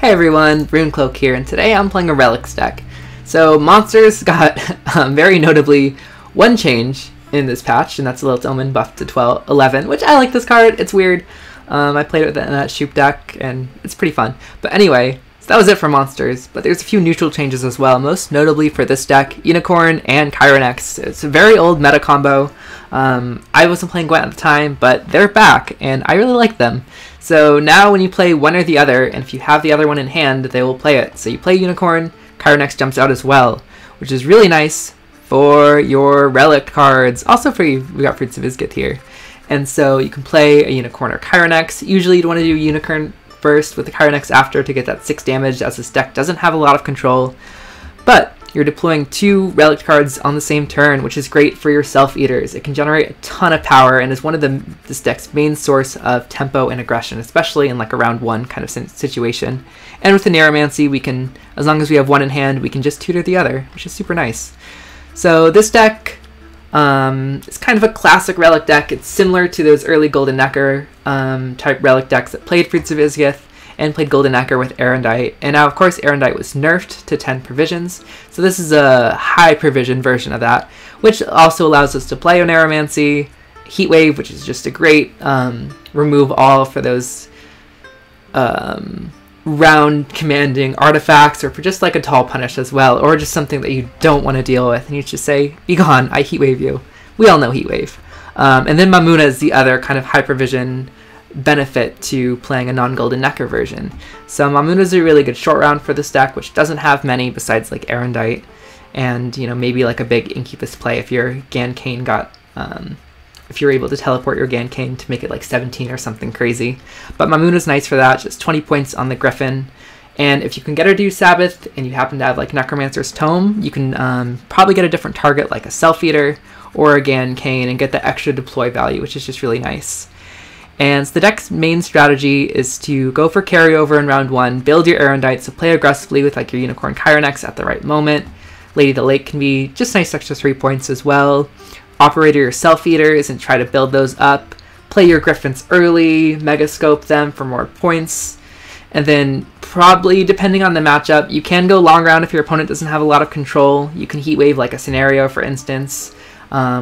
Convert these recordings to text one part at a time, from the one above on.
Hey everyone, RuneCloak here, and today I'm playing a Relics deck. So monsters got very notably one change in this patch, and that's a little Tome buff to 11, which I like this card. It's weird. I played it in that Shoop deck, and it's pretty fun. But anyway, so that was it for monsters, but there's a few neutral changes as well, most notably for this deck, Unicorn and Chironex. It's a very old meta combo. I wasn't playing Gwent at the time, but they're back, and I really like them. So now when you play one or the other, and if you have the other one in hand, they will play it. So you play Unicorn, Chironex jumps out as well, which is really nice for your Relict cards. Also for you, we got Fruits of Ysgith here. And so you can play a Unicorn or Chironex. Usually you'd want to do Unicorn first with the Chironex after to get that 6 damage, as this deck doesn't have a lot of control. But you're deploying 2 Relict cards on the same turn, which is great for your Selfeaters. It can generate a ton of power and is one of this deck's main source of tempo and aggression, especially in like a round 1 kind of situation. And with the Oneiromancy, we can, as long as we have one in hand, we can just tutor the other, which is super nice. So this deck is kind of a classic Relic deck. It's similar to those early Golden Nekker type Relic decks that played Fruits of Ysgith and played Golden Nekker with Aerondight. And now, of course, Aerondight was nerfed to 10 provisions, so this is a high provision version of that, which also allows us to play Oneiromancy, Heatwave, which is just a great remove all for those round commanding artifacts, or for just like a tall punish as well, or just something that you don't want to deal with, and you just say, be gone, I Heatwave you. We all know Heatwave. And then Mammuna is the other kind of high provision benefit to playing a non-Golden Nekker version. So Mammuna is a really good short round for this deck, which doesn't have many besides like Aerondight, and you know, maybe like a big Incubus play if your Gancane got if you're able to teleport your Gancane to make it like 17 or something crazy. But Mammuna's nice for that, just 20 points on the Griffin. And if you can get her to do Sabbath and you happen to have like Necromancer's Tome, you can probably get a different target like a Selfeater or a Gancane and get the extra deploy value, which is just really nice. And so the deck's main strategy is to go for carryover in round 1, build your Aerondight, so play aggressively with like your Unicorn Chironex at the right moment. Lady the Lake can be just nice extra 3 points as well. Operate your Selfeaters and try to build those up. Play your Griffins early, Megascope them for more points. And then probably, depending on the matchup, you can go long round if your opponent doesn't have a lot of control. You can Heatwave like a Scenario, for instance,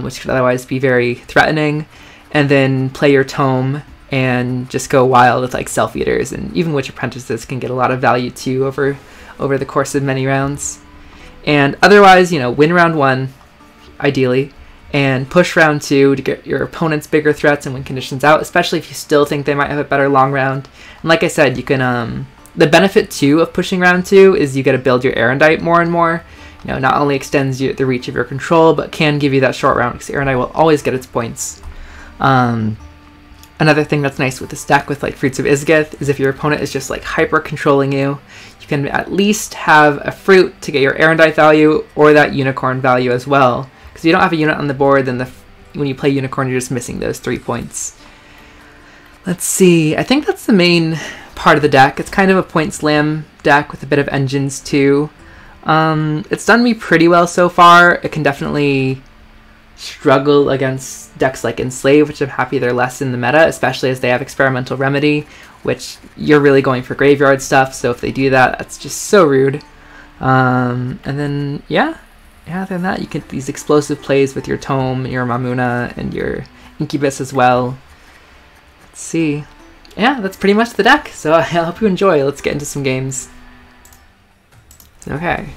which could otherwise be very threatening. And then play your Tome and just go wild with like Selfeaters, and even Witch Apprentices can get a lot of value too over the course of many rounds. And otherwise, you know, win round 1, ideally, and push round 2 to get your opponent's bigger threats and win conditions out, especially if you still think they might have a better long round. And like I said, you can, the benefit too of pushing round 2 is you get to build your Aerondight more and more. You know, not only extends the reach of your control, but can give you that short round, because Aerondight will always get its points. Another thing that's nice with this deck with like Fruits of Ysgith is if your opponent is just like hyper controlling you, you can at least have a fruit to get your Aerondight value or that Unicorn value as well. Because if you don't have a unit on the board, then when you play Unicorn, you're just missing those 3 points. Let's see, I think that's the main part of the deck. It's kind of a point slam deck with a bit of engines too. It's done me pretty well so far. It can definitely struggle against decks like Enslave, which I'm happy they're less in the meta, especially as they have Experimental Remedy, which you're really going for graveyard stuff, so if they do that, that's just so rude. And then, yeah, other than that, you get these explosive plays with your Tome, your Mammuna, and your Incubus as well. Let's see. Yeah, that's pretty much the deck, so I hope you enjoy. Let's get into some games. Okay.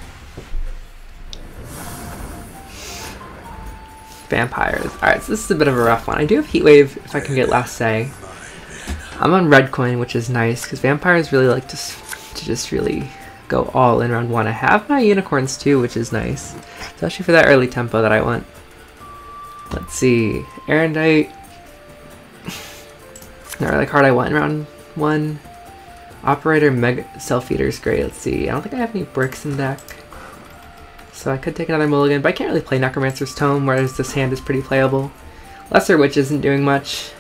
Vampires. Alright, so this is a bit of a rough one. I do have Heatwave if I can get last say. I'm on red coin, which is nice, because vampires really like to just really go all in round 1. I have my Unicorns too, which is nice, especially for that early tempo that I want. Let's see. Aerondight. Not really a card I want in round 1. Operator Mega Selfeater is great. Let's see. I don't think I have any bricks in deck, so I could take another mulligan, but I can't really play Necromancer's Tome, whereas this hand is pretty playable. Lesser Witch isn't doing much.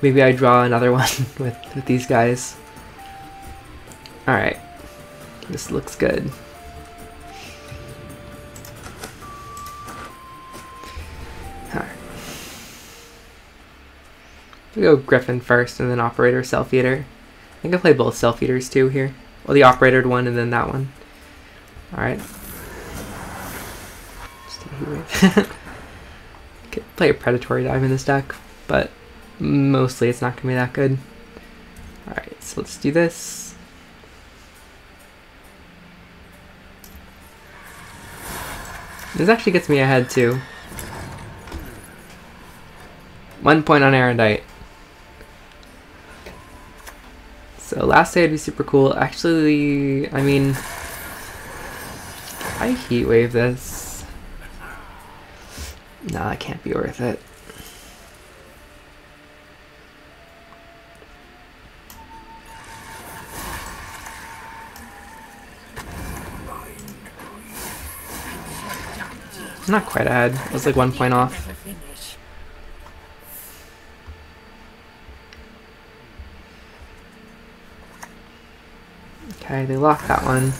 Maybe I draw another one with these guys. Alright. This looks good. Alright. We'll go Griffin first, and then Operator Selfeater. I think I play both Selfeaters too here. Well, the operated one and then that one. Alright. Just a Heatwave. Could play a predatory dive in this deck, but mostly it's not going to be that good. Alright, so let's do this. This actually gets me ahead too. 1 point on Aerondight. So last day would be super cool. Actually, I mean, I Heatwave this. No, that can't be worth it. I'm not quite ahead. I was like 1 point off. Okay, they lock that one.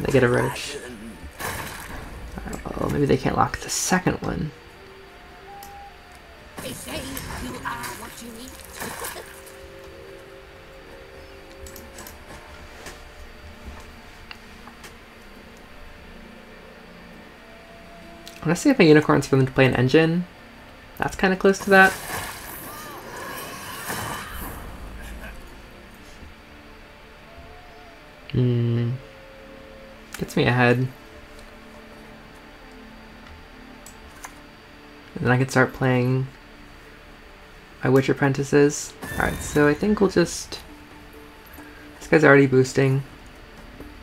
They get a roach. Well, maybe they can't lock the second one. They say you are what you eat. Honestly, if a unicorn's for them to play an engine, that's kind of close to that. Gets me ahead. And then I can start playing my Witch Apprentices. Alright, so I think we'll just... This guy's already boosting.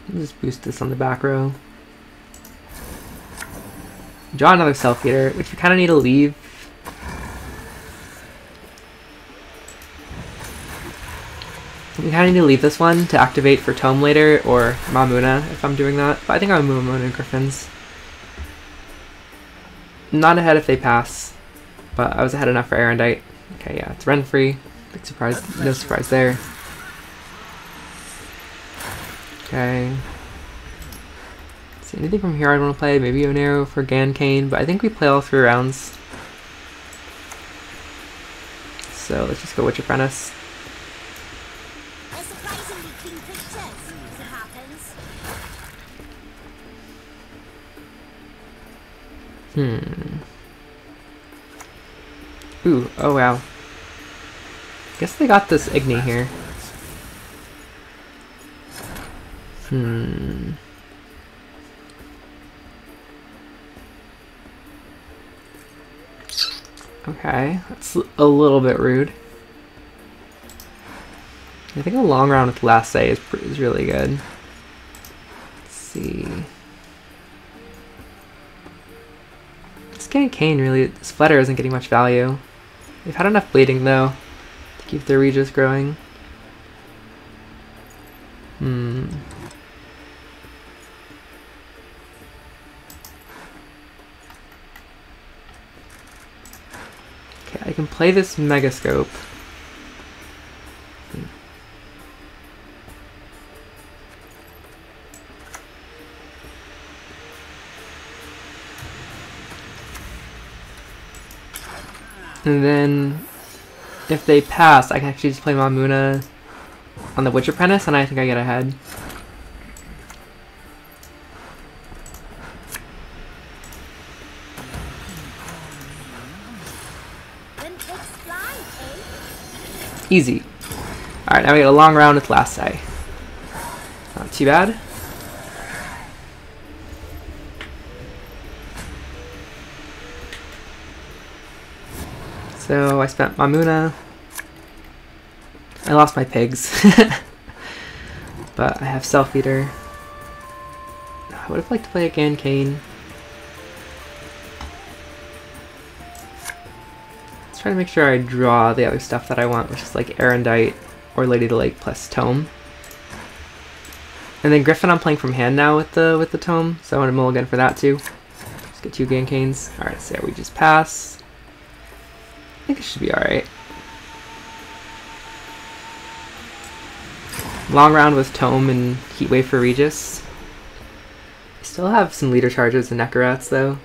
We'll just boost this on the back row. Draw another Selfeater, which we kind of need to leave. We kind of need to leave this one to activate for Tome later, or Mammuna if I'm doing that. But I think I'm Mammuna and Griffins. Not ahead if they pass, but I was ahead enough for Aerondight. Okay, yeah, it's Renfri. Big surprise, no surprise there. Okay. See, anything from here I'd want to play? Maybe Oneiromancy for Gankane, but I think we play all 3 rounds. So let's just go Witch Apprentice. They're surprisingly clean creatures, as it happens. Ooh, oh wow. Guess they got this Igni here. Okay, that's a little bit rude. I think a long round with Last Day is really good. Let's see. This Gankane really, this Flutter isn't getting much value. They've had enough bleeding though to keep their Regis growing. Okay, I can play this Megascope. And then, if they pass, I can actually just play Mammuna on the Witch Apprentice, and I think I get ahead. Easy. Alright, now we get a long round with Last Day. Not too bad. So I spent Mammuna. I lost my pigs. But I have Selfeater. I would have liked to play a Gankane. Let's try to make sure I draw the other stuff that I want, which is like Aerondight or Lady of the Lake plus Tome. And then Griffin I'm playing from hand now with the Tome, so I want to mulligan for that too. Let's get 2 Gankanes. Alright, so yeah, we just pass. I think it should be alright. Long round with Tome and Heatwave for Regis. I still have some leader charges and Neckarats though.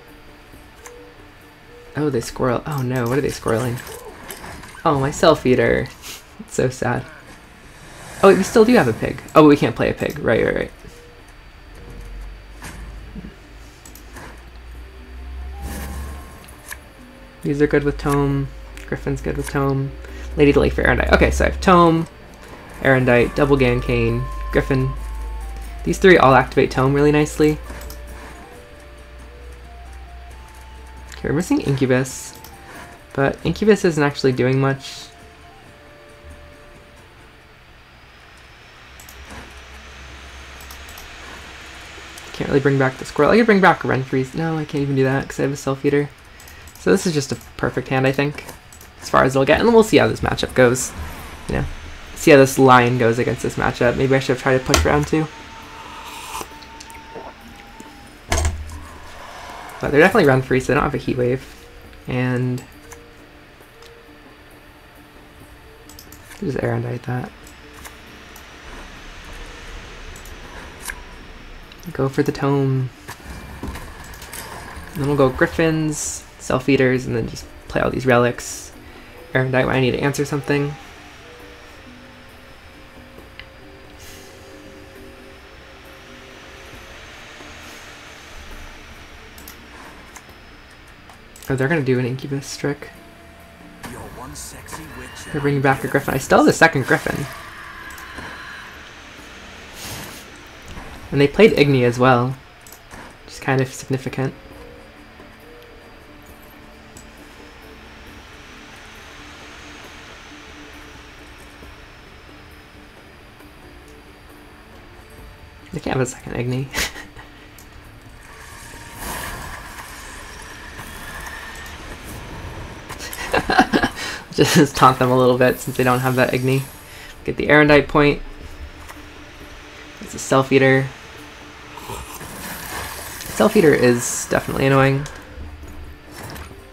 Oh, they squirrel. Oh no, what are they squirreling? Oh, my Selfeater. It's so sad. Oh wait, we still do have a pig. Oh, but we can't play a pig. Right. These are good with Tome. Griffin's good with Tome. Lady Delay for Aerondight. Okay, so I have Tome, Aerondight, Double Gancane, Griffin. These three all activate Tome really nicely. Okay, we're missing Incubus, but Incubus isn't actually doing much. Can't really bring back the squirrel. I could bring back Renfri. No, I can't even do that because I have a Selfeater. So this is just a perfect hand, I think, as far as it'll get. And we'll see how this matchup goes. You know, see how this line goes against this matchup. Maybe I should have tried to push round 2. But they're definitely Renfri, so they don't have a Heatwave. And just Aerondight that. Go for the Tome. And then we'll go Griffins, Selfeaters, and then just play all these relics. Aerondight when I need to answer something. Oh, they're gonna do an Incubus trick. They're bringing back a Griffin. I still have the second Griffin. And they played Igni as well, which is kind of significant. They can't have a second Igni. Just taunt them a little bit since they don't have that Igni. Get the Aerondight point. It's a Selfeater. Selfeater is definitely annoying.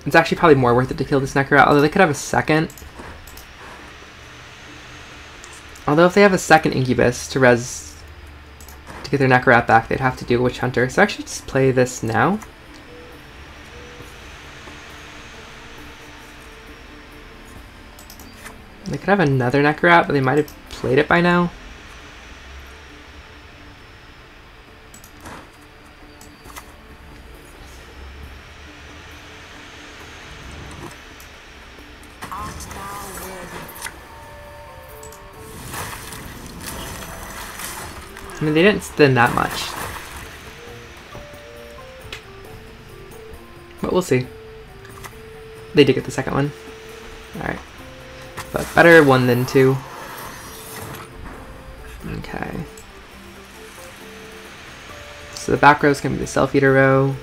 It's actually probably more worth it to kill this Nekker out, although they could have a second. Although if they have a second Incubus to res to get their Nekker out back, they'd have to do a Witch Hunter. So actually just play this now. They could have another Nekker out, but they might have played it by now. I mean, they didn't spin that much. But we'll see. They did get the second one. Alright. But better 1 than 2. Okay. So the back row is going to be the Selfeater row.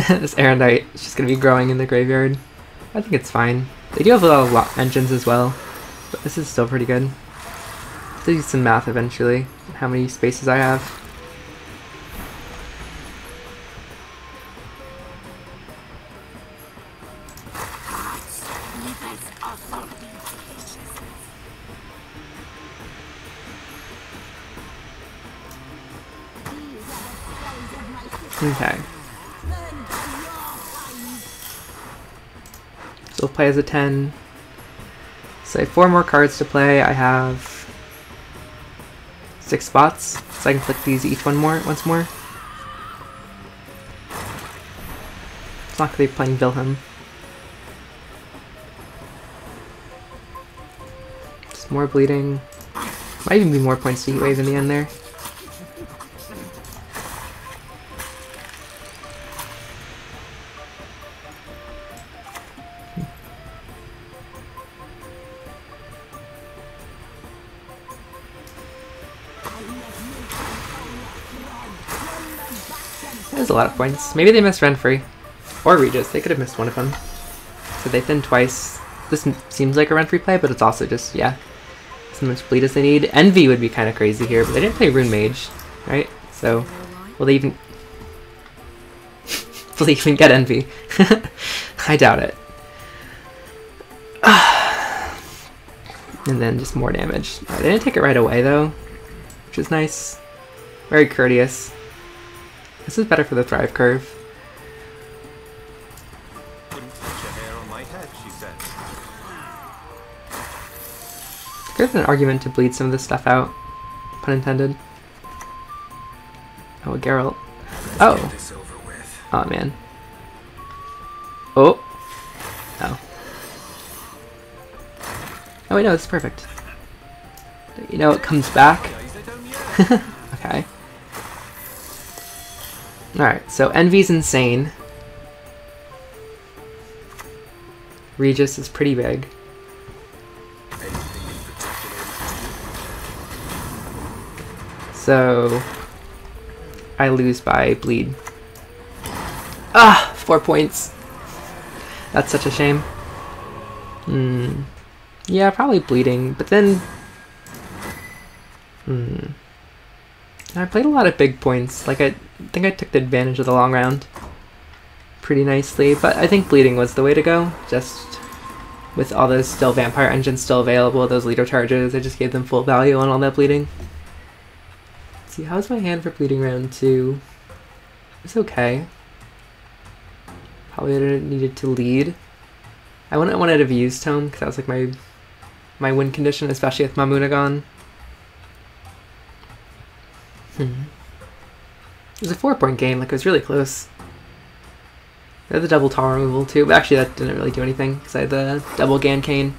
This Aerondight is just going to be growing in the graveyard. I think it's fine. They do have a lot of engines as well, but this is still pretty good. I'll do some math eventually, how many spaces I have. Okay. So we'll play as a 10. So I have 4 more cards to play. I have 6 spots, so I can click these each once more. It's not going to be playing Wilhelm. Just more bleeding. Might even be more points to Heatwave in the end there. There's a lot of points. Maybe they missed Renfri. Or Regis. They could have missed one of them. So they thinned twice. This seems like a Renfri play, but it's also just, yeah, as much bleed as they need. Envy would be kind of crazy here, but they didn't play Rune Mage, right? So, will they even... will they even get Envy? I doubt it. And then just more damage. They didn't take it right away, though, which is nice. Very courteous. This is better for the thrive curve. Wouldn't touch a hair on my head, she said. There's an argument to bleed some of this stuff out. Pun intended. Oh, a Geralt. Oh! Oh man. Oh! Oh. Oh wait, no, this is perfect. You know, it comes back. Okay. Alright, so Envy's insane. Regis is pretty big. So I lose by bleed. Ah! 4 points. That's such a shame. Yeah, probably bleeding, but then... I played a lot of big points. Like, I think I took the advantage of the long round pretty nicely, but I think bleeding was the way to go. Just with all those still vampire engines still available, those leader charges, I just gave them full value on all that bleeding. Let's see, how's my hand for bleeding round 2? It's okay. Probably needed to lead. I wouldn't want to have used Tome, because that was like my win condition, especially with Mammuna gone. It was a 4-point game, like it was really close. I had the double tall removal too, but actually that didn't really do anything because I had the double Gan Cane.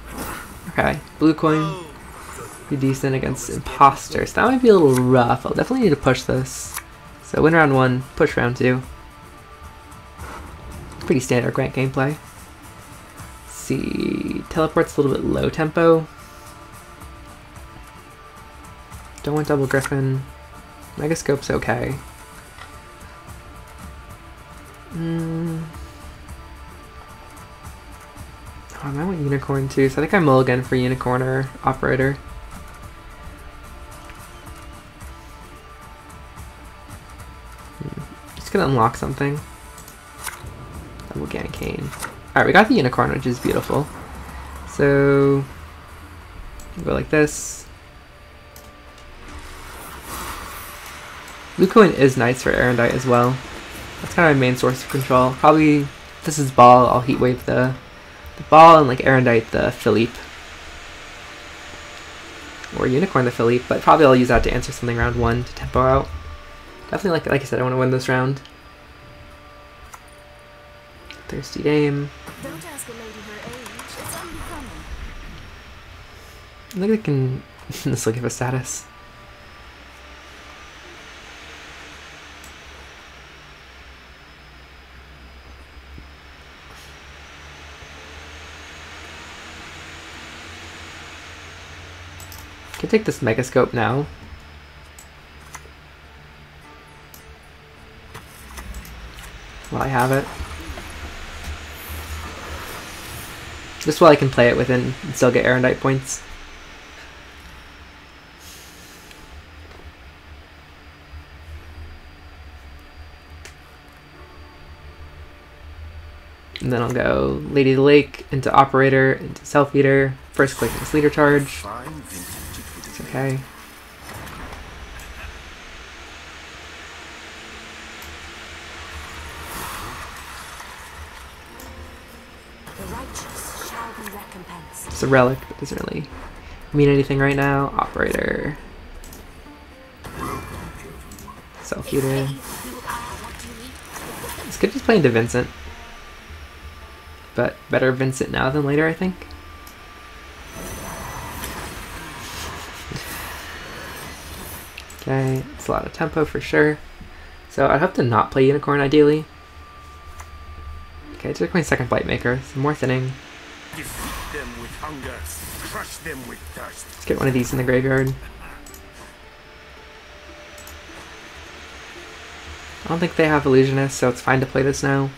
Okay, blue coin. Be decent against Imposter, so that might be a little rough. I'll definitely need to push this. So win round 1, push round 2. Pretty standard Gwent gameplay. Let's see, teleport's a little bit low tempo. Don't want double Griffin. Megascope's okay. Oh, I might want Unicorn too, so I think I mulligan for Unicorn or Operator. Just gonna unlock something. Double Gan Cane. Alright, we got the Unicorn, which is beautiful. So, we'll go like this. Blue coin is nice for Aerondight as well. That's kind of my main source of control. Probably, if this is ball, I'll Heatwave the ball and like Aerondight the Philippe. Or Unicorn the Philippe, but probably I'll use that to answer something round 1 to tempo out. Definitely, like I said, I want to win this round. Thirsty Dame. Don't ask a lady her age. It's unbecoming. I think I can... this will give a status. I can take this Megascope now. While I have it. Just while I can play it within and still get Aerondight points. And then I'll go Lady of the Lake into Operator into Selfeater. First click this leader charge. It's okay. It's a relic, but doesn't really mean anything right now. Operator. Selfeater. This could just play into Vincent. But better Vincent now than later, I think. Okay, it's a lot of tempo for sure. So I'd hope to not play Unicorn ideally. Okay, took my second Blightmaker, some more thinning. Defeat them with hunger, crush them with thirst. Let's get one of these in the graveyard. I don't think they have Illusionist, so it's fine to play this now.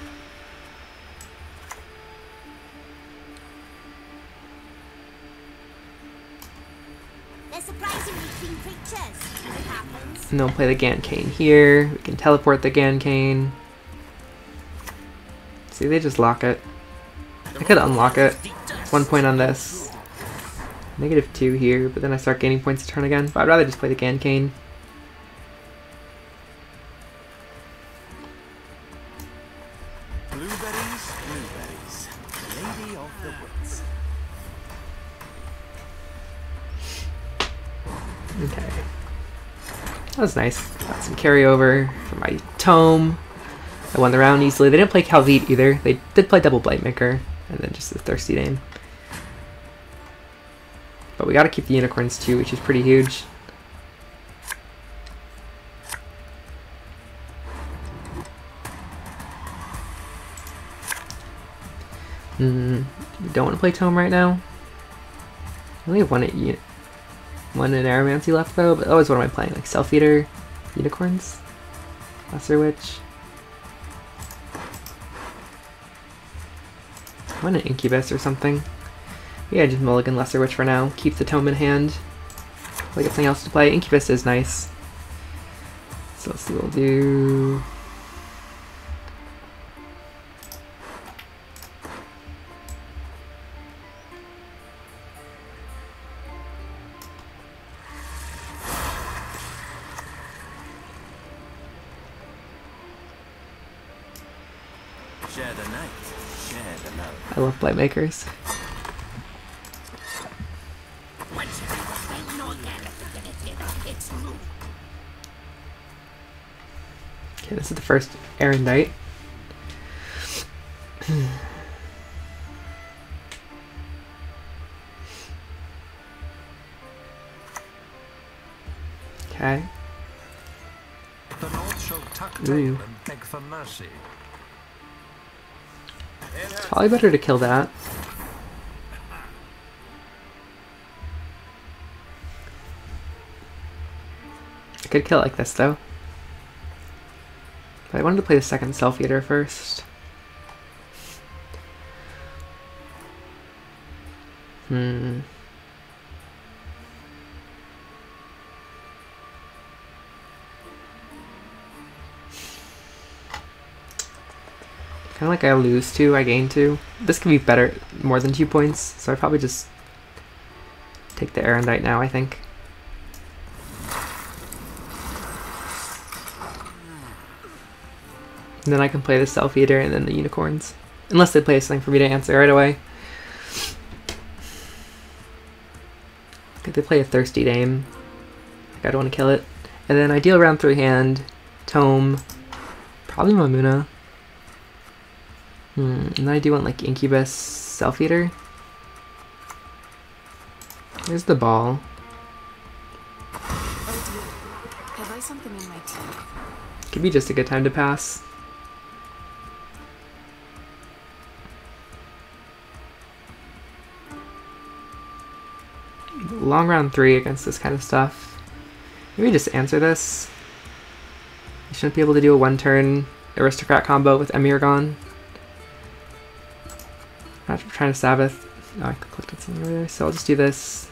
They're surprisingly clean creatures. It happens. And then we'll play the Gan Cane here. We can teleport the Gan Cane. See, they just lock it. I could unlock it. 1 point on this. -2 here, but then I start gaining points to turn again. But I'd rather just play the Gan Cane. Okay. That was nice. Got some carryover for my Tome. I won the round easily. They didn't play Calvite either. They did play double Blightmaker, and then just the Thirsty Name. But we gotta keep the unicorns too, which is pretty huge. We don't want to play Tome right now. I only have one Oneiromancy left though, but always what am I playing? Like Selfeater, Unicorns, Lesser Witch. I want an Incubus or something. Yeah, just mulligan Lesser Witch for now. Keep the Tome in hand. Like something else to play. Incubus is nice. So let's see what we'll do. Share the night, share the love. I love Blightmakers. Okay, this is the first Aerondight. Okay. The Lord shall tuck tail and beg for mercy. It's probably better to kill that. I could kill it like this though. But I wanted to play the second Selfeater first. Kind of like I lose 2, I gain 2. This could be better, more than 2 points, so I probably just take the Aerondight now, I think. And then I can play the Selfeater and then the Unicorns. Unless they play something for me to answer right away. If they play a Thirsty Name, like I don't want to kill it. And then I deal round 3 hand, Tome, probably Mammuna. And then I do want like Incubus, Selfeater. Here's the ball. Oh dear. Have I something in my teeth? Could be just a good time to pass. Long round 3 against this kind of stuff. Maybe just answer this. You shouldn't be able to do a 1-turn Aristocrat combo with Emirgon. I'm not trying to Sabbath. Oh, I clicked on something over there, so I'll just do this.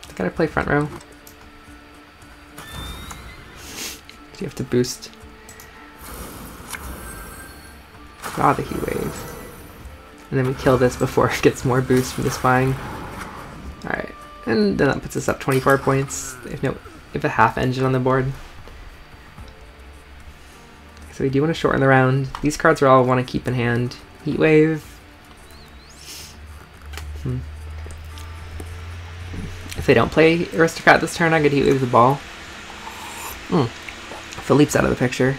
I gotta play front row. You have to boost. Ah, the Heatwave. And then we kill this before it gets more boost from the spying. Alright, and then that puts us up 24 points. If a half engine on the board. So we do want to shorten the round. These cards are all I want to keep in hand. Heatwave. If they don't play Aristocrat this turn, I get Heatwave the ball. Philippe's out of the picture.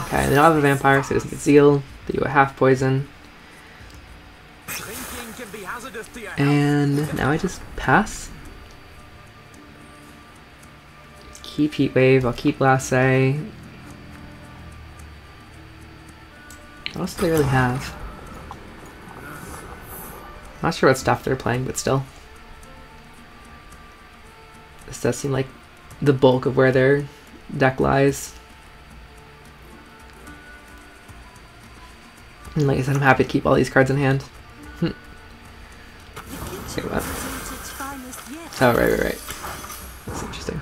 Okay, they don't have a vampire, so it doesn't get Zeal. They do a half poison. And now I just pass. Keep Heatwave, I'll keep Lasse. What else do they really have? Not sure what stuff they're playing, but still. This does seem like the bulk of where their deck lies. And like I said, I'm happy to keep all these cards in hand. Say what? Oh, right. That's interesting.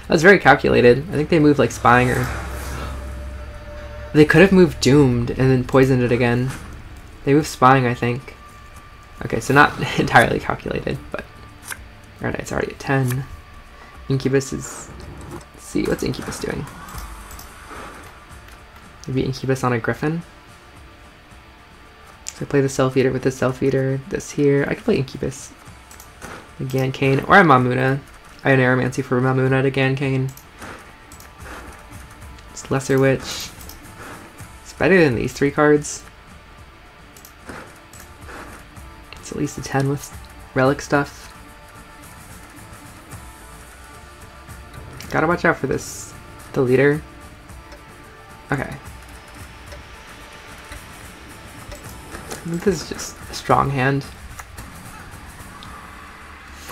That was very calculated. I think they moved like Spying or... They could have moved Doomed and then poisoned it again. They moved Spying, I think. Okay, so not entirely calculated, but... Alright, it's already at 10. Incubus is... Let's see, what's Incubus doing? Maybe Incubus on a Griffin? So I play the Selfeater with the Selfeater. This here. I can play Incubus. Again, Kane. Or a Mammuna. I have Oneiromancy for Mammuna to Gancane. It's Lesser Witch. It's better than these 3 cards. It's at least a 10 with Relic stuff. Gotta watch out for this. The leader. Okay. This is just a strong hand.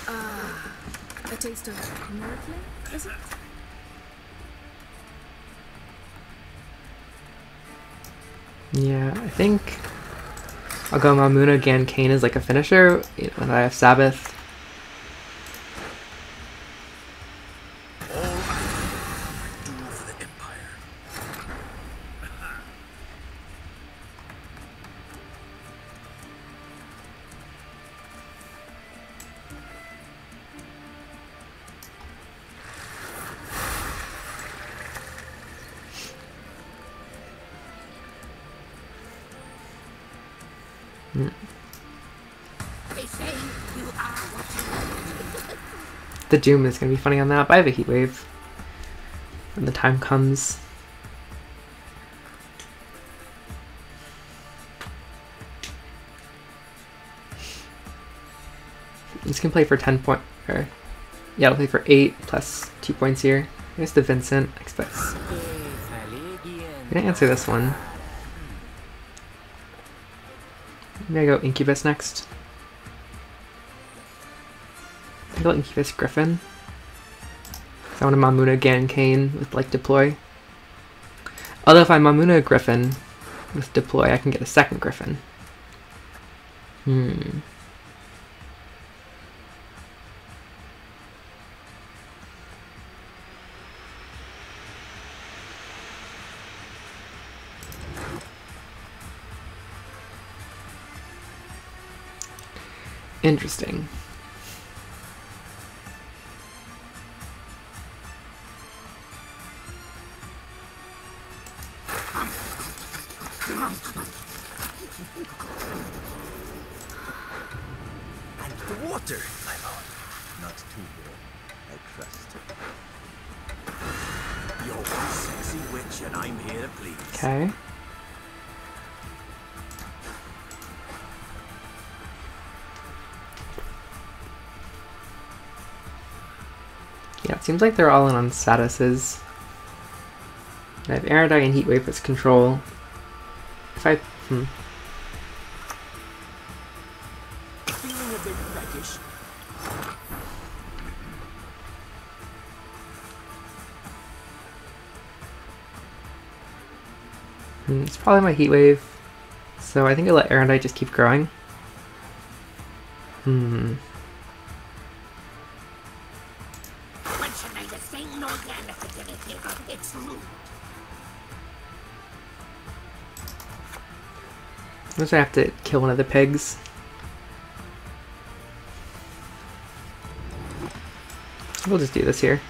A taste of Northland, is it? Yeah, I think I'll go Mammuna Gancane as like a finisher when I have Sabbath. The Doom is going to be funny on that, but I have a Heatwave when the time comes. This can play for 10 points. Yeah, it'll play for 8 plus 2 points here. Here's the Vincent. Expects. I'm going to answer this one. Maybe I go Incubus next. I go Incubus Griffin. I want a Mammuna Gancane with like deploy. Although if I Mammuna Griffin with deploy, I can get a second Griffin. Interesting. And the water, my lord. Not too warm, I trust. You're one sexy witch, and I'm here to please. Okay. Yeah, it seems like they're all in on statuses. I have Aerondight and Heatwave as control. If I... Feeling a bit peckish. It's probably my Heatwave. So I think I'll let Aerondight just keep growing. I guess I have to kill one of the pigs. We'll just do this here.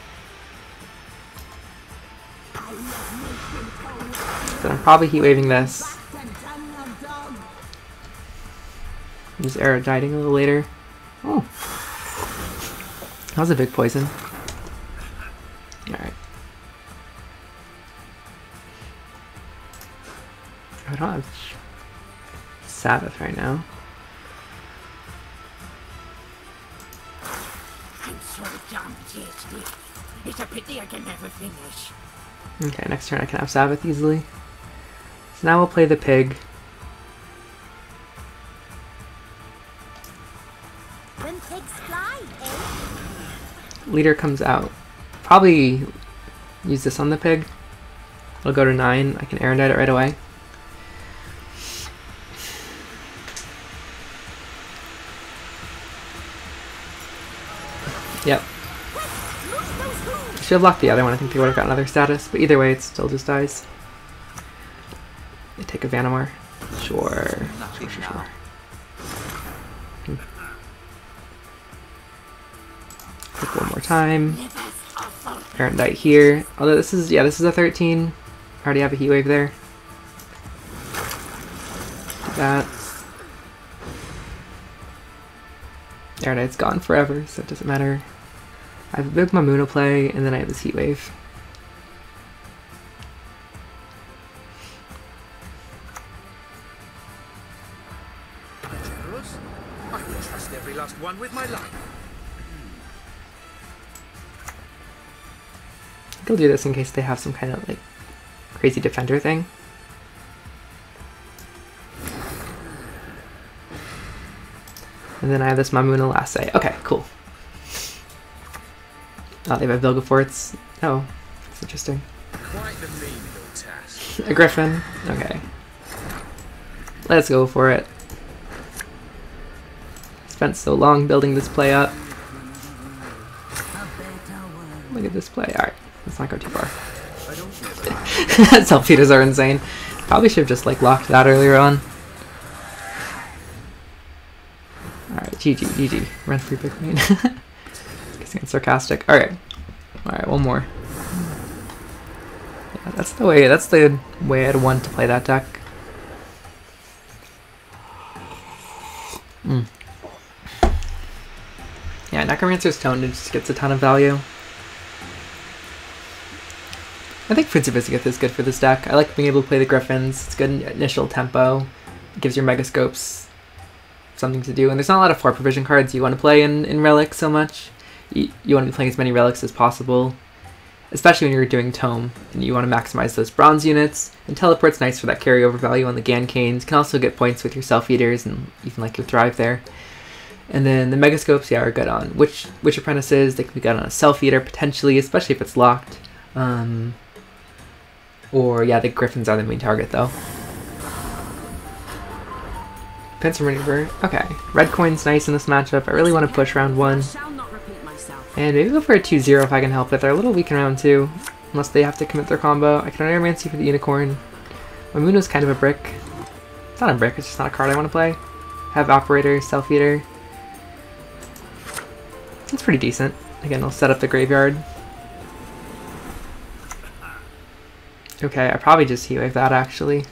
So I'm probably Heatwaving this. Just Aerondighting a little later. Oh. That was a big poison. Alright. I don't have Sabbath right now. I'm so dumb, Ysgith. It's a pity I can never finish. Okay, next turn I can have Sabbath easily. So now we'll play the pig. When pigs fly, eh? Leader comes out. Probably use this on the pig. It'll go to 9. I can Aerondight it right away. Yep. Should have locked the other one. I think they would have got another status, but either way, it still just dies. They take a Vanamar. Sure. Sure. Take one more time. Aerondight here. Although this is a 13. I already have a Heatwave there. Do that. Aerondight's gone forever, so it doesn't matter. I have a big Mammuna play, and then I have this Heatwave. Generous? I would trust every last one with my life. I think I'll do this in case they have some kind of like crazy defender thing. And then I have this Mammuna last say. Okay, cool. Oh, they have a Vilgefortz. Oh, that's interesting. Quite the menial task. A Griffin. Okay. Let's go for it. Spent so long building this play up. Look at this play. Alright, let's not go too far. Selfeaters are insane. Probably should have just like locked that earlier on. Alright, GG. Renfri pick main. Guessing it's sarcastic. Alright. Alright, one more. Yeah, that's the way I'd want to play that deck. Yeah, Necromancer's Tome just gets a ton of value. I think Prince of Ysgith is good for this deck. I like being able to play the Griffins. It's good initial tempo. It gives your Megascopes something to do. And there's not a lot of 4 provision cards you want to play in Relics so much. You want to be playing as many Relics as possible, especially when you're doing Tome and you want to maximize those bronze units. And Teleport's nice for that carryover value on the Gancanes. You can also get points with your Selfeaters and even like your Thrive there. And then the Megascopes, yeah, are good on Witch Apprentices. They can be good on a Selfeater potentially, especially if it's locked. Or yeah, the Griffins are the main target though. Pincer Maneuver. Okay, red coin's nice in this matchup. I really want to push round 1. And maybe go for a 2-0 if I can help it. They're a little weak in round 2, unless they have to commit their combo. I can Oneiromancy for the Unicorn. Mammuna's kind of a brick. It's not a brick, it's just not a card I want to play. Have Operator, Selfeater. It's pretty decent. Again, I'll set up the graveyard. Okay, I probably just Heatwave that actually.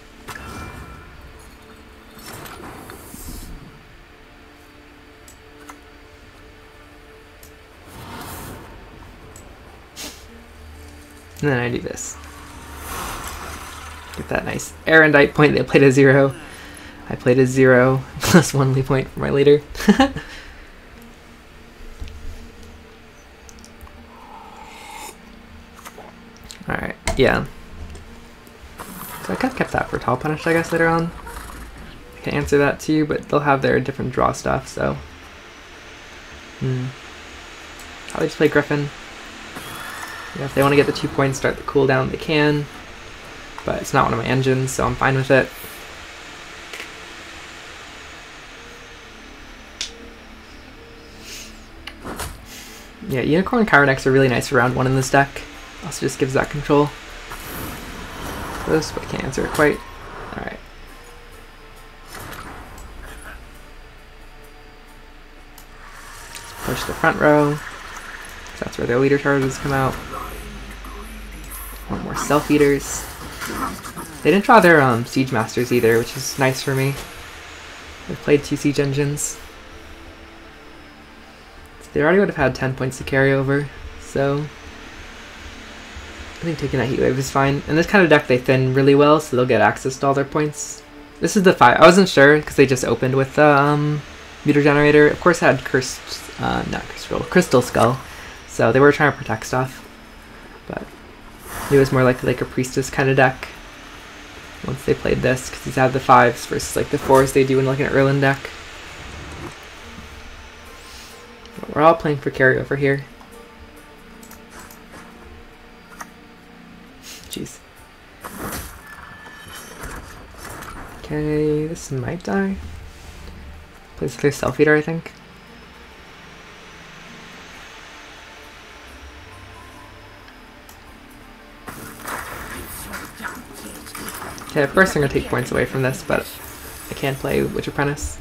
And then I do this. Get that nice Aerondight point. They played a 0. I played a 0 plus 1 lead point for my leader. Alright, yeah. So I could have kept that for Tall Punish, I guess, later on. I can answer that too, but they'll have their different draw stuff, so. Probably just play Griffin. Yeah, if they want to get the 2 points, start the cooldown, they can. But it's not one of my engines, so I'm fine with it. Yeah, Unicorn and Chironex are really nice for round 1 in this deck. Also just gives that control. This, but I can't answer it quite. Alright. Push the front row. That's where their leader charges come out. One more Selfeaters. They didn't draw their Siege Masters either, which is nice for me. They've played 2 Siege Engines. So they already would have had 10 points to carry over, so I think taking that Heatwave is fine. In this kind of deck, they thin really well, so they'll get access to all their points. This is the 5. I wasn't sure, because they just opened with the Mutagenerator. Of course, it had Crystal Skull, so they were trying to protect stuff. But it was more like a Priestess kind of deck once they played this, because these have the 5s versus like the 4s they do in like an Erlin deck. But we're all playing for carryover here. Jeez. Okay, this might die. Plays their Selfeater, I think. Okay, of course I'm gonna take points away from this, but I can play Witch Apprentice.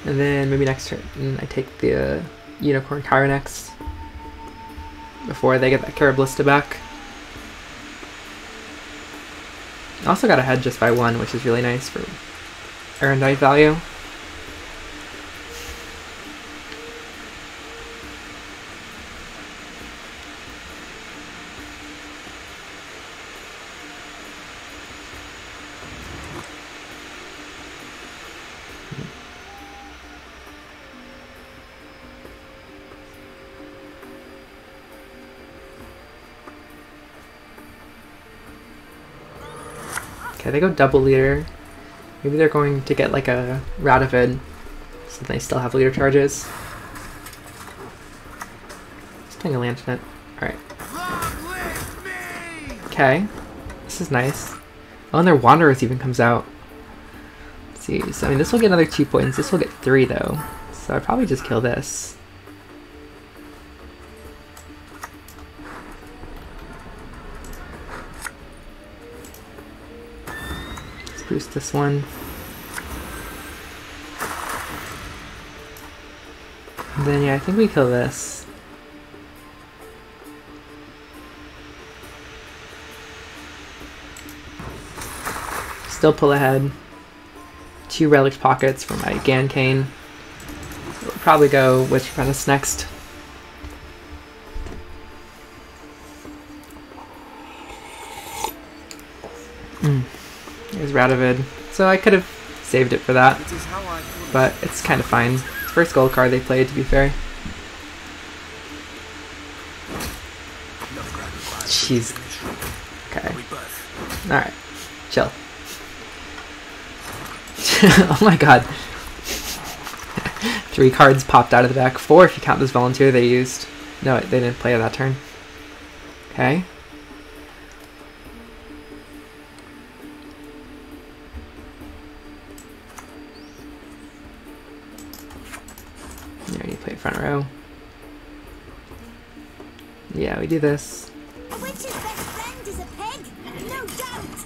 And then maybe next turn I take the Unicorn Chironex before they get that Carablista back. I also got ahead just by 1, which is really nice for Aerondight value. Okay, they go double leader. Maybe they're going to get like a Radovid, so they still have leader charges. Just playing a Lanternate. Alright. Okay. This is nice. Oh, and their Wanderers even comes out. Let's see. So, I mean, this will get another 2 points. This will get 3, though. So I'd probably just kill this. Let's boost this one. And then, yeah, I think we kill this. Still pull ahead. 2 Relic pockets for my Gancane. We'll probably go Witch Apprentice next. There's Radovid. So I could have saved it for that, but it's kind of fine. It's the first gold card they played, to be fair. Jeez. Okay. Alright. Chill. Oh my god. 3 cards popped out of the deck. 4 if you count this volunteer they used. No, they didn't play that turn. Okay. You already played front row. Yeah, we do this. A witch's best friend is a pig, no doubt.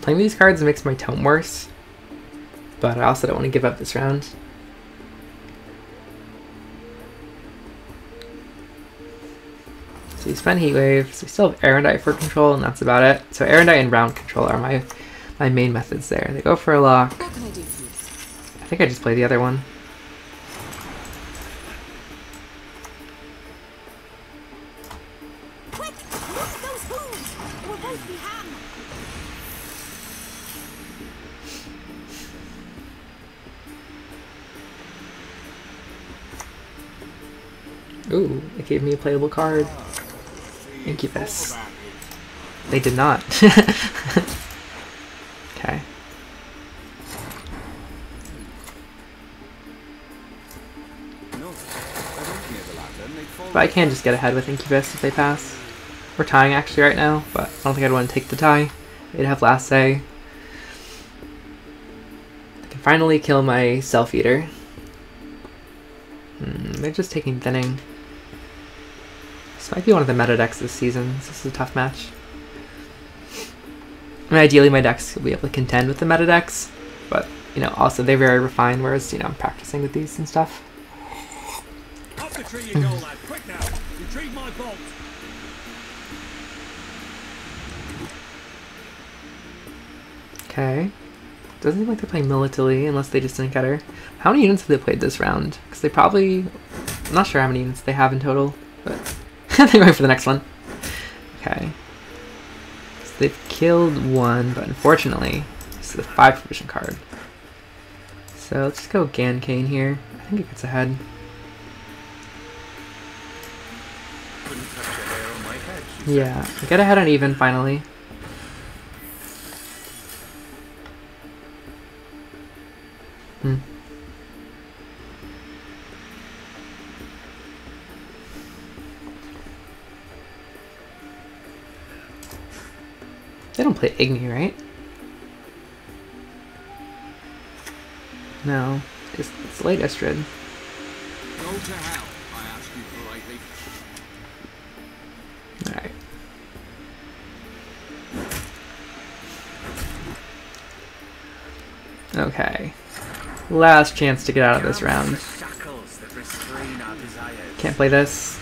Playing these cards makes my Tome worse, but I also don't want to give up this round. So you spend Heatwave, so we still have Aerondight for control, and that's about it. So Aerondight and round control are my main methods there. They go for a lock. What can I do for you? I think I just played the other one. Quick, look at those hooves. It will both be ham. Ooh, it gave me a playable card. Incubus. They did not. Okay. But I can just get ahead with Incubus if they pass. We're tying actually right now, but I don't think I'd want to take the tie. They'd have last say. I can finally kill my Selfeater. They're just taking Thinning. This might be one of the meta decks this season. This is a tough match. I mean, ideally my decks will be able to contend with the meta decks, but, you know, also they're very refined, whereas, you know, I'm practicing with these and stuff. Up the tree you go, lad. Quick now. Retrieve my bolt. Okay. Doesn't seem like they're playing Militily unless they just didn't get her. How many units have they played this round? Because they probably... I'm not sure how many units they have in total, but they're going for the next one. Okay. So they've killed one, but unfortunately, this is a 5 provision card. So let's just go Gancane here. I think it gets ahead. Yeah, I get ahead on even finally. They don't play Igni, right? No, it's late Estrid. Go to hell, I ask you politely. Alright. Okay. Last chance to get out of this round. Can't play this.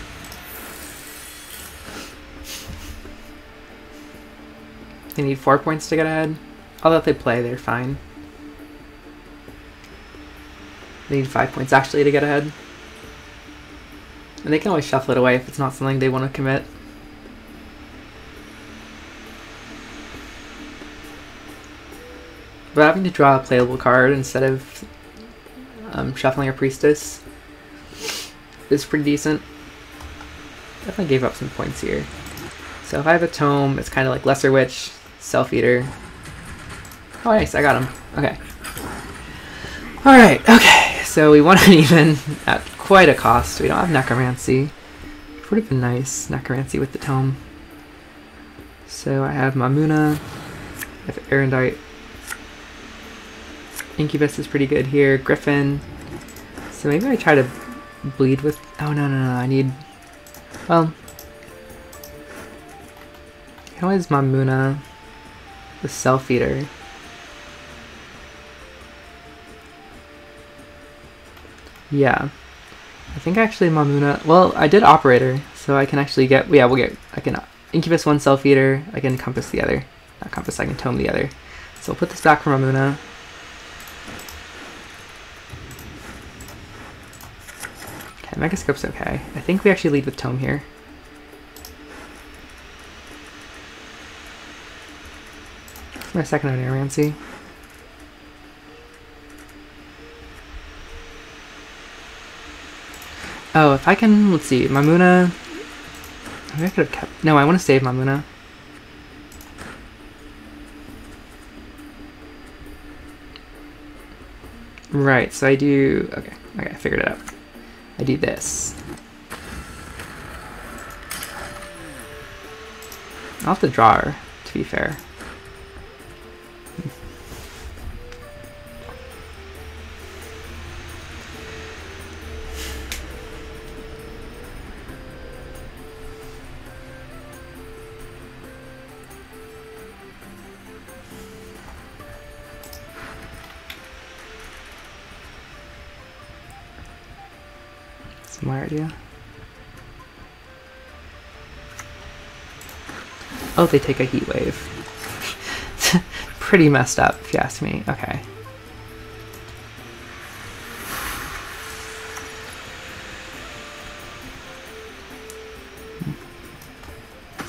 They need 4 points to get ahead. Although if they play, they're fine. They need 5 points actually to get ahead. And they can always shuffle it away if it's not something they want to commit. But having to draw a playable card instead of shuffling a Priestess is pretty decent. Definitely gave up some points here. So if I have a Tome, it's kind of like Lesser Witch, Selfeater. Oh nice, I got him. Okay. Alright, okay. So we won it even at quite a cost. We don't have Necromancy. It would have been nice, Necromancy with the Tome. So I have Mammuna, I have Aerondight. Incubus is pretty good here. Griffin. So maybe I try to bleed with... Oh, no, I need... Well... How is Mammuna the Selfeater? Yeah. I think actually Mammuna... Well, I did Operator, so I can actually get... Yeah, we'll get... I can Incubus one Selfeater, I can Compass the other. Not Compass, I can Tome the other. So we'll put this back for Mammuna. Okay, Megascope's okay. I think we actually lead with Tome here. My second Oneiromancy. Oh, if I can, let's see, Mammuna. Maybe I could have kept. No, I want to save Mammuna. Right, so I do. Okay, I figured it out. I do this. I'll have to draw her, to be fair. My idea. Oh, they take a Heatwave. Pretty messed up, if you ask me. Okay.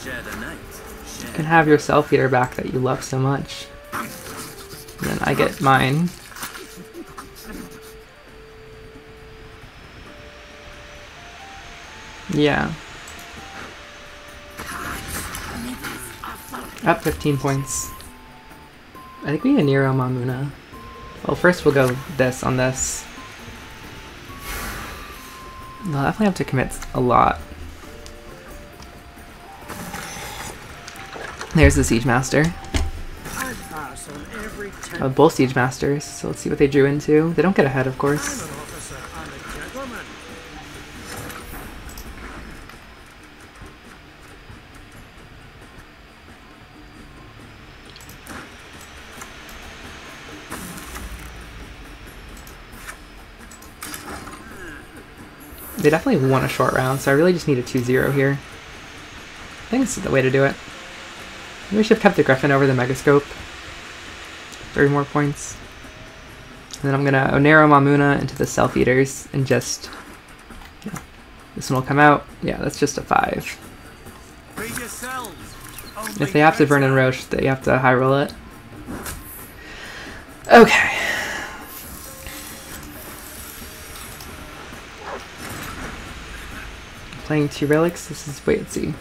You can have your Selfeater back that you love so much. And then I get mine. Yeah. Up 15 points. I think we need a Nero Mammuna. Well, first we'll go this on this. We'll definitely have to commit a lot. There's the Siege Master. Oh, both Siege Masters, so let's see what they drew into. They don't get ahead, of course. They definitely won a short round, so I really just need a 2-0 here. I think this is the way to do it. Maybe we should have kept the Griffin over the Megascope. 30 more points. And then I'm gonna Oneiromancy Mammuna into the Selfeaters and just... Yeah, this one will come out. Yeah, that's just a 5. If they have to burn and Roche, they have to high roll it. Okay. Playing 2 relics. This is wait and see.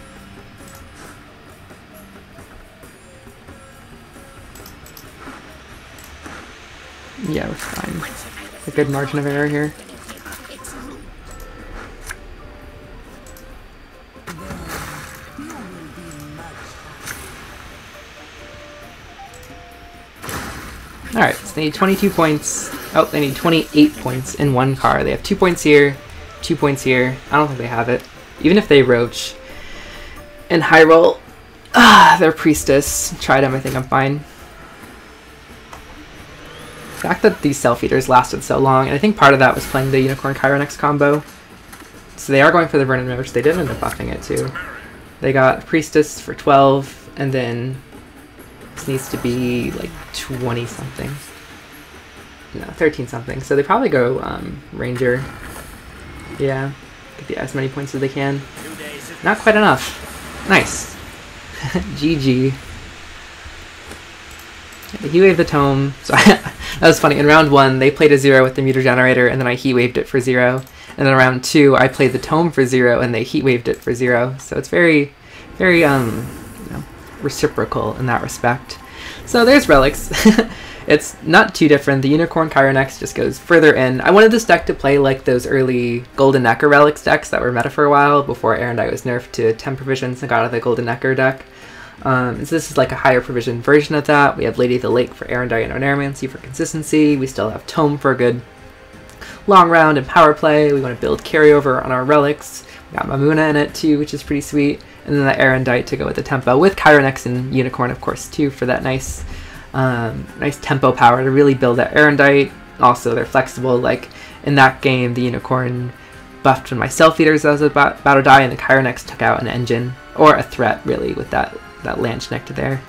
Yeah, we're fine. A good margin of error here. Alright, so they need 22 points. Oh, they need 28 points in one car. They have 2 points here, 2 points here. I don't think they have it. Even if they roach and high roll their Priestess, Tridem, I think I'm fine. The fact that these Selfeaters lasted so long, and I think part of that was playing the Unicorn Chironex combo. So they are going for the Vernon Roach. They did end up buffing it too. They got Priestess for 12, and then this needs to be like 20 something. No, 13 something. So they probably go Ranger. Yeah, get as many points as they can. Not quite enough. Nice. GG. The Heatwave the Tome. So that was funny. In round 1, they played a 0 with the Mutagenerator, and then I Heatwaved it for 0. And then in round 2, I played the Tome for 0, and they Heatwaved it for 0. So it's very, very you know, reciprocal in that respect. So there's Relics. It's not too different. The Unicorn Chironex just goes further in. I wanted this deck to play like those early Golden Nekker Relics decks that were meta for a while before Aerondight was nerfed to 10 provisions and got out of the Golden Nekker deck. So this is like a higher provision version of that. We have Lady of the Lake for Aerondight and Oneiromancy for consistency. We still have Tome for a good long round and power play. We want to build carryover on our Relics. We got Mammuna in it too, which is pretty sweet. And then the Aerondight to go with the tempo, with Chironex and Unicorn, of course, too, for that nice nice tempo power to really build that Aerondight. Also, they're flexible. Like in that game, the Unicorn buffed when my Selfeaters that was about to die, and the Chironex took out an engine, or a threat, really, with that Lance connected there.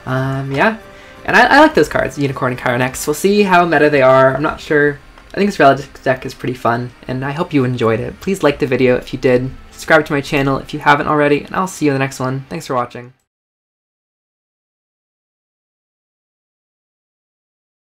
Yeah. And I like those cards, Unicorn and Chironex. We'll see how meta they are. I'm not sure. I think this Relic deck is pretty fun, and I hope you enjoyed it. Please like the video if you did. Subscribe to my channel if you haven't already, and I'll see you in the next one. Thanks for watching.